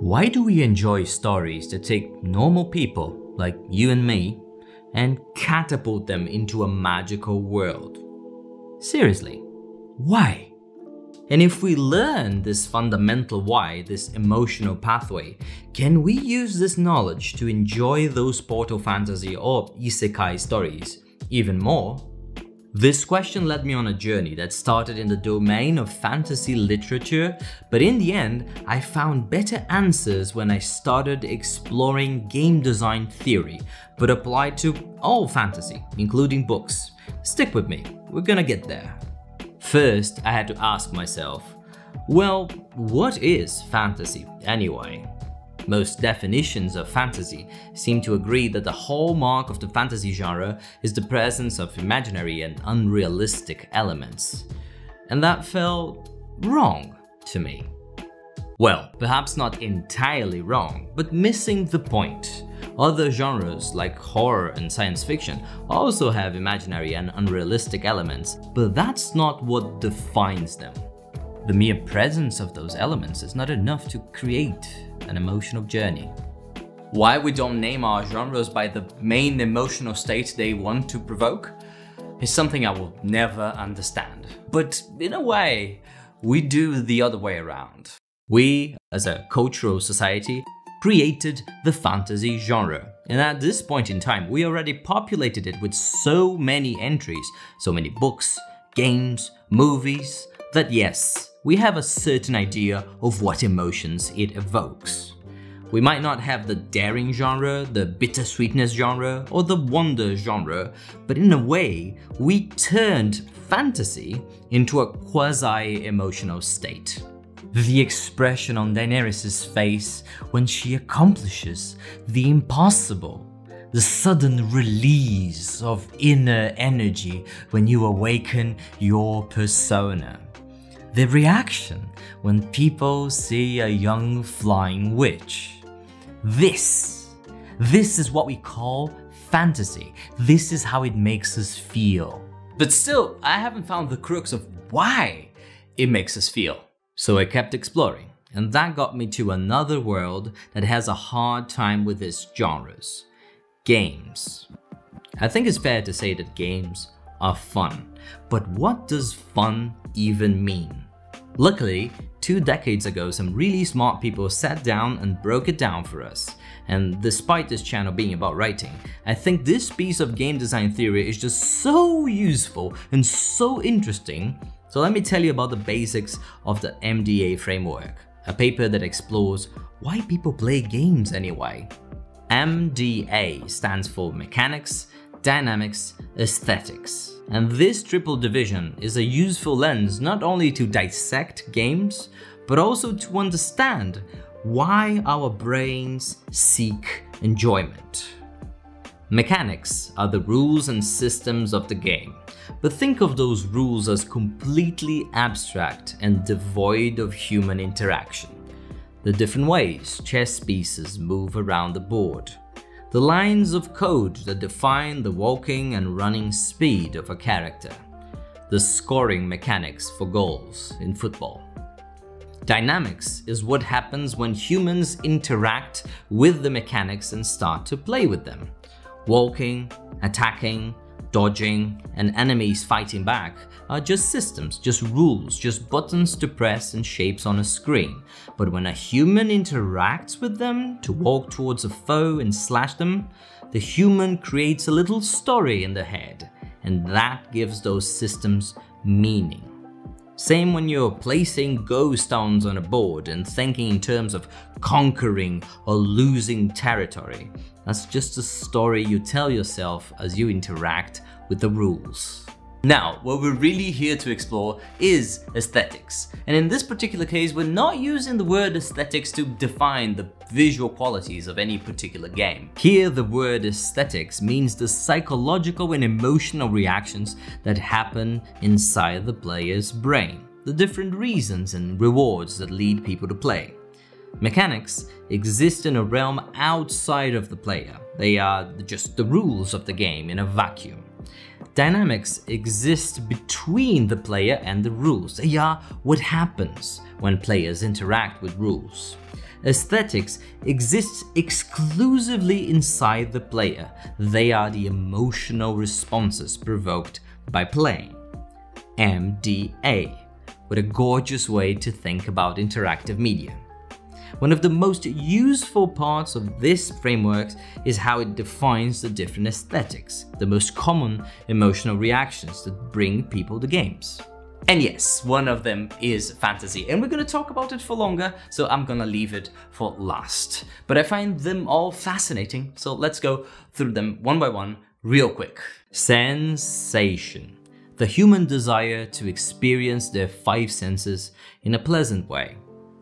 Why do we enjoy stories that take normal people like you and me and catapult them into a magical world? Seriously, why? And if we learn this fundamental why, this emotional pathway, can we use this knowledge to enjoy those portal fantasy or isekai stories even more? This question led me on a journey that started in the domain of fantasy literature, but in the end, I found better answers when I started exploring game design theory, but applied to all fantasy, including books. Stick with me, we're gonna get there. First, I had to ask myself, well, what is fantasy anyway? Most definitions of fantasy seem to agree that the hallmark of the fantasy genre is the presence of imaginary and unrealistic elements. And that felt wrong to me. Well, perhaps not entirely wrong, but missing the point. Other genres like horror and science fiction also have imaginary and unrealistic elements, but that's not what defines them. The mere presence of those elements is not enough to create an emotional journey. Why we don't name our genres by the main emotional state they want to provoke is something I will never understand. But in a way, we do the other way around. We, as a cultural society, created the fantasy genre. And at this point in time, we already populated it with so many entries, so many books, games, movies, that yes, we have a certain idea of what emotions it evokes. We might not have the daring genre, the bittersweetness genre, or the wonder genre, but in a way, we turned fantasy into a quasi-emotional state. The expression on Daenerys' face when she accomplishes the impossible. The sudden release of inner energy when you awaken your persona. The reaction when people see a young flying witch. This is what we call fantasy. This is how it makes us feel. But still, I haven't found the crux of why it makes us feel. So I kept exploring, and that got me to another world that has a hard time with its genres. Games. I think it's fair to say that games are fun, but what does fun even mean? Luckily, 2 decades ago, some really smart people sat down and broke it down for us. And despite this channel being about writing, I think this piece of game design theory is just so useful and so interesting. So let me tell you about the basics of the MDA framework, a paper that explores why people play games anyway. MDA stands for Mechanics, Dynamics, Aesthetics. And this triple division is a useful lens not only to dissect games, but also to understand why our brains seek enjoyment. Mechanics are the rules and systems of the game, but think of those rules as completely abstract and devoid of human interaction. The different ways chess pieces move around the board. The lines of code that define the walking and running speed of a character. The scoring mechanics for goals in football. Dynamics is what happens when humans interact with the mechanics and start to play with them. Walking, attacking, dodging, and enemies fighting back are just systems, just rules, just buttons to press and shapes on a screen. But when a human interacts with them to walk towards a foe and slash them, the human creates a little story in the head, and that gives those systems meaning. Same when you're placing go stones on a board and thinking in terms of conquering or losing territory. That's just a story you tell yourself as you interact with the rules. Now, what we're really here to explore is aesthetics. And in this particular case, we're not using the word aesthetics to define the visual qualities of any particular game. Here, the word aesthetics means the psychological and emotional reactions that happen inside the player's brain, the different reasons and rewards that lead people to play. Mechanics exist in a realm outside of the player. They are just the rules of the game in a vacuum. Dynamics exist between the player and the rules. They are what happens when players interact with rules. Aesthetics exists exclusively inside the player. They are the emotional responses provoked by playing. MDA. What a gorgeous way to think about interactive media. One of the most useful parts of this framework is how it defines the different aesthetics, the most common emotional reactions that bring people to games. And yes, one of them is fantasy, and we're going to talk about it for longer, so I'm going to leave it for last. But I find them all fascinating, so let's go through them one by one real quick. Sensation. The human desire to experience their five senses in a pleasant way.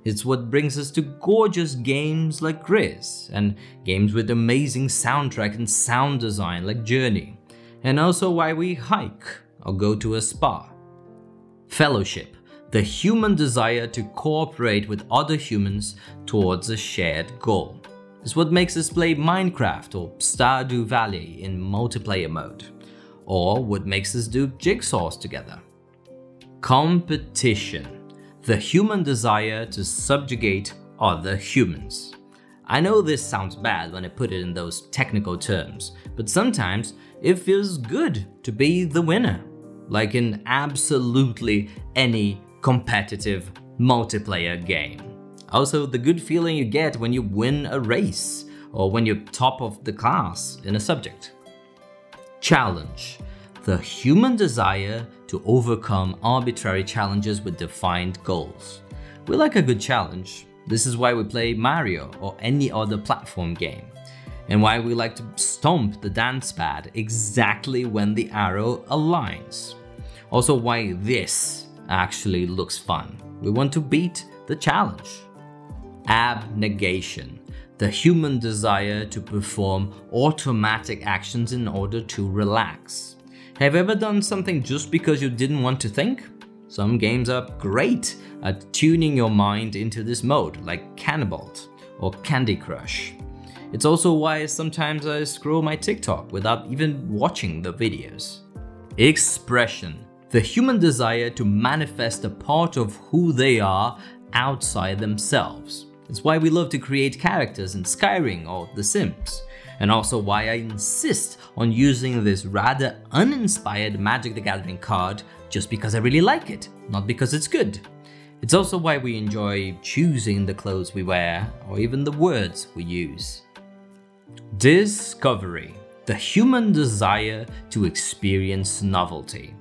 It's what brings us to gorgeous games like Gris, and games with amazing soundtrack and sound design like Journey, and also why we hike or go to a spa. Fellowship, the human desire to cooperate with other humans towards a shared goal. It's what makes us play Minecraft or Stardew Valley in multiplayer mode, or what makes us do jigsaws together. Competition, the human desire to subjugate other humans. I know this sounds bad when I put it in those technical terms, but sometimes it feels good to be the winner, like in absolutely any competitive multiplayer game. Also, the good feeling you get when you win a race or when you're top of the class in a subject. Challenge, the human desire to overcome arbitrary challenges with defined goals. We like a good challenge. This is why we play Mario or any other platform game, and why we like to stomp the dance pad exactly when the arrow aligns. Also why this actually looks fun. We want to beat the challenge. Abnegation, the human desire to perform automatic actions in order to relax. Have you ever done something just because you didn't want to think? Some games are great at tuning your mind into this mode, like Cannibalt or Candy Crush. It's also why sometimes I scroll my TikTok without even watching the videos. Expression, the human desire to manifest a part of who they are outside themselves. It's why we love to create characters in Skyrim or The Sims, and also why I insist on using this rather uninspired Magic the Gathering card just because I really like it, not because it's good. It's also why we enjoy choosing the clothes we wear or even the words we use. Discovery, the human desire to experience novelty.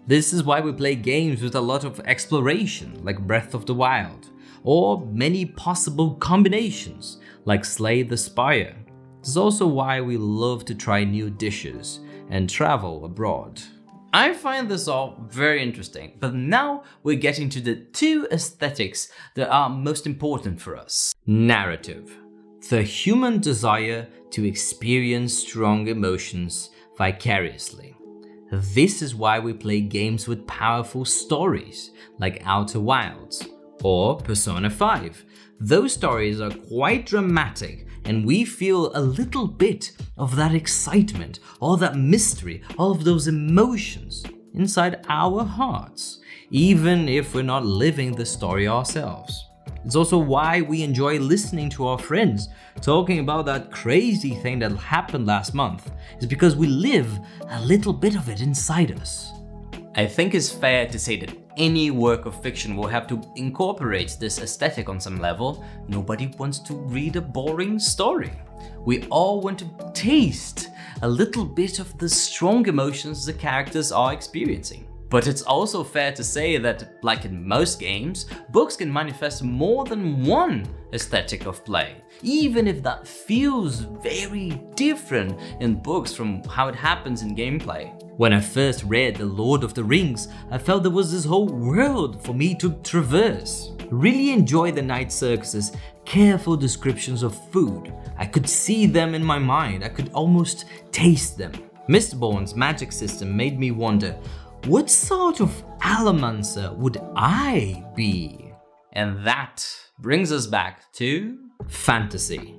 This is why we play games with a lot of exploration, like Breath of the Wild, or many possible combinations, like Slay the Spire. This is also why we love to try new dishes and travel abroad. I find this all very interesting, but now we're getting to the two aesthetics that are most important for us. Narrative, the human desire to experience strong emotions vicariously. This is why we play games with powerful stories, like Outer Wilds or Persona 5. Those stories are quite dramatic, and we feel a little bit of that excitement, all that mystery, all of those emotions inside our hearts, even if we're not living the story ourselves. It's also why we enjoy listening to our friends talking about that crazy thing that happened last month. It's because we live a little bit of it inside us. I think it's fair to say that any work of fiction will have to incorporate this aesthetic on some level. Nobody wants to read a boring story. We all want to taste a little bit of the strong emotions the characters are experiencing. But it's also fair to say that, like in most games, books can manifest more than one aesthetic of play, even if that feels very different in books from how it happens in gameplay. When I first read The Lord of the Rings, I felt there was this whole world for me to traverse. Really enjoy the Night Circus's careful descriptions of food. I could see them in my mind, I could almost taste them. Mistborn's magic system made me wonder, what sort of Allomancer would I be? And that brings us back to fantasy.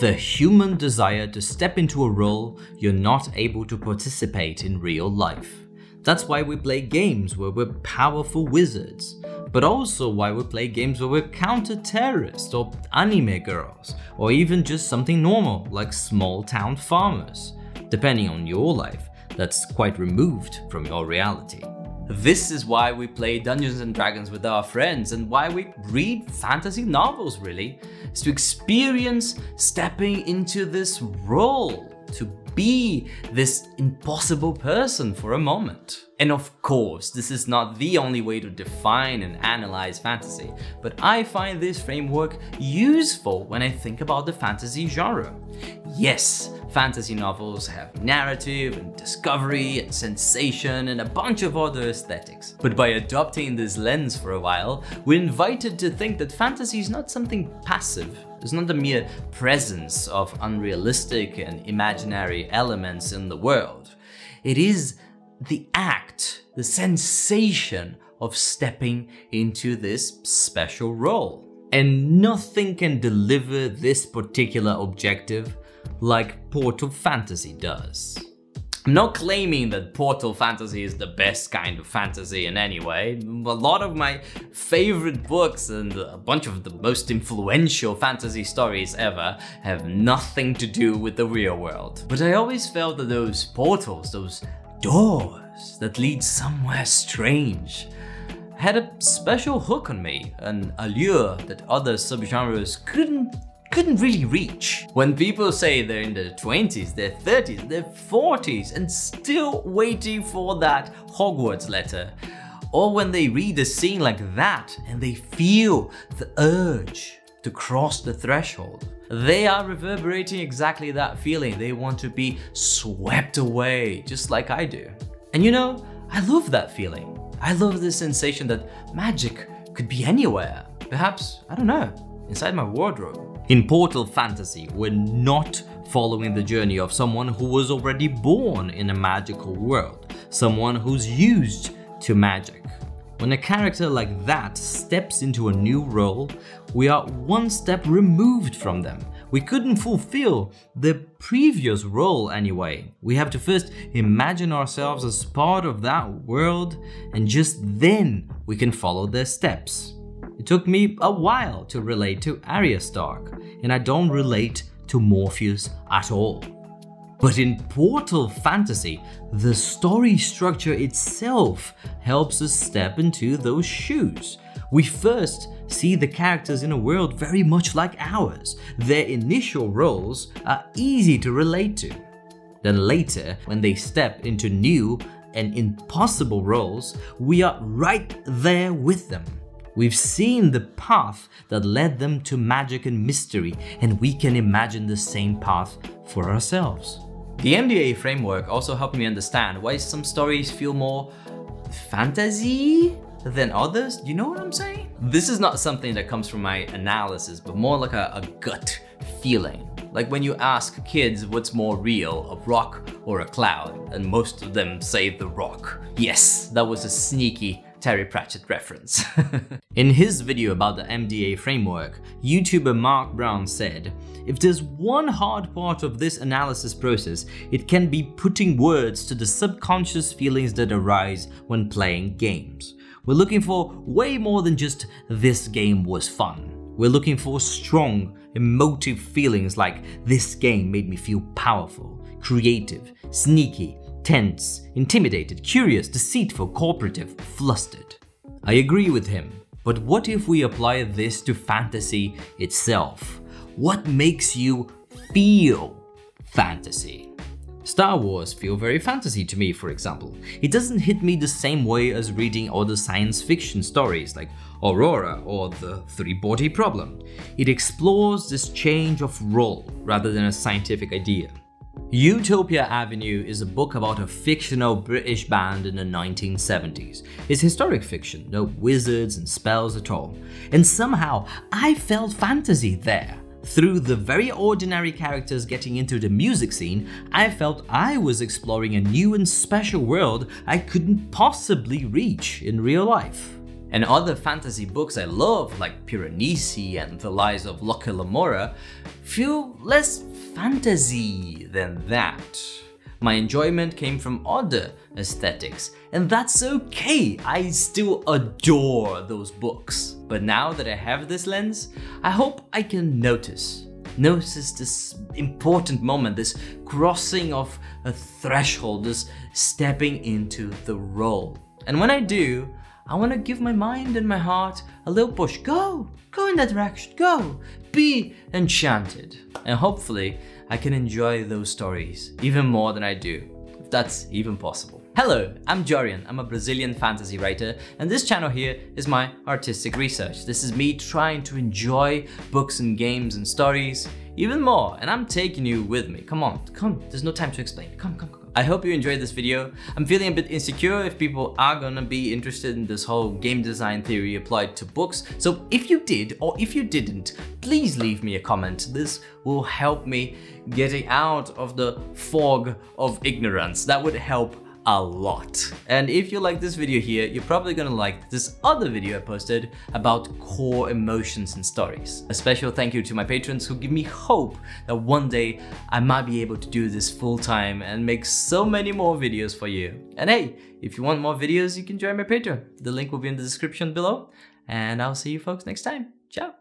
The human desire to step into a role you're not able to participate in real life. That's why we play games where we're powerful wizards, but also why we play games where we're counter-terrorists or anime girls, or even just something normal like small-town farmers. Depending on your life, that's quite removed from your reality. This is why we play Dungeons & Dragons with our friends and why we read fantasy novels, really, is to experience stepping into this role, to be this impossible person for a moment. And of course, this is not the only way to define and analyze fantasy, but I find this framework useful when I think about the fantasy genre. Yes, fantasy novels have narrative and discovery and sensation and a bunch of other aesthetics. But by adopting this lens for a while, we're invited to think that fantasy is not something passive. It's not the mere presence of unrealistic and imaginary elements in the world. It is the act, the sensation of stepping into this special role. And nothing can deliver this particular objective like Portal Fantasy does. I'm not claiming that Portal Fantasy is the best kind of fantasy in any way. A lot of my favorite books and a bunch of the most influential fantasy stories ever have nothing to do with the real world. But I always felt that those portals, those doors that lead somewhere strange, had a special hook on me, an allure that other subgenres couldn't really reach. When people say they're in their 20s, their 30s, their 40s and still waiting for that Hogwarts letter, or when they read a scene like that and they feel the urge to cross the threshold, they are reverberating exactly that feeling. They want to be swept away, just like I do. And you know, I love that feeling. I love the sensation that magic could be anywhere. Perhaps, I don't know, inside my wardrobe. In Portal Fantasy, we're not following the journey of someone who was already born in a magical world, someone who's used to magic. When a character like that steps into a new role, we are one step removed from them. We couldn't fulfill the previous role anyway. We have to first imagine ourselves as part of that world, and just then we can follow their steps. It took me a while to relate to Arya Stark, and I don't relate to Morpheus at all. But in Portal Fantasy, the story structure itself helps us step into those shoes. We first see the characters in a world very much like ours. Their initial roles are easy to relate to. Then later, when they step into new and impossible roles, we are right there with them. We've seen the path that led them to magic and mystery, and we can imagine the same path for ourselves. The MDA framework also helped me understand why some stories feel more fantasy than others. You know what I'm saying? This is not something that comes from my analysis, but more like a gut feeling. Like when you ask kids what's more real, a rock or a cloud, and most of them say the rock. Yes, that was a sneaky Terry Pratchett reference. In his video about the MDA framework, YouTuber Mark Brown said, "If there's one hard part of this analysis process, it can be putting words to the subconscious feelings that arise when playing games. We're looking for way more than just this game was fun. We're looking for strong, emotive feelings like this game made me feel powerful, creative, sneaky, tense, intimidated, curious, deceitful, cooperative, flustered." I agree with him, but what if we apply this to fantasy itself? What makes you feel fantasy? Star Wars feel very fantasy to me, for example. It doesn't hit me the same way as reading other science fiction stories like Aurora or The Three-Body Problem. It explores this change of role rather than a scientific idea. Utopia Avenue is a book about a fictional British band in the 1970s. It's historic fiction, no wizards and spells at all. And somehow, I felt fantasy there. Through the very ordinary characters getting into the music scene, I felt I was exploring a new and special world I couldn't possibly reach in real life. And other fantasy books I love, like Piranesi and The Lies of Locke Lamora, feel less fantasy than that. My enjoyment came from other aesthetics, and that's okay. I still adore those books. But now that I have this lens, I hope I can notice this important moment, this crossing of a threshold, this stepping into the role. And when I do, I want to give my mind and my heart a little push. Go in that direction, go, be enchanted. And hopefully I can enjoy those stories even more than I do, if that's even possible. Hello, I'm Jorian. I'm a Brazilian fantasy writer, and this channel here is my artistic research. This is me trying to enjoy books and games and stories even more, and I'm taking you with me. Come on, there's no time to explain. Come. I hope you enjoyed this video. I'm feeling a bit insecure if people are gonna be interested in this whole game design theory applied to books. So if you did or if you didn't, please leave me a comment. This will help me getting out of the fog of ignorance. That would help a lot. And if you like this video here, you're probably gonna like this other video I posted about core emotions and stories. A special thank you to my patrons who give me hope that one day I might be able to do this full time and make so many more videos for you. And hey, if you want more videos, you can join my Patreon. The link will be in the description below, and I'll see you folks next time. Ciao.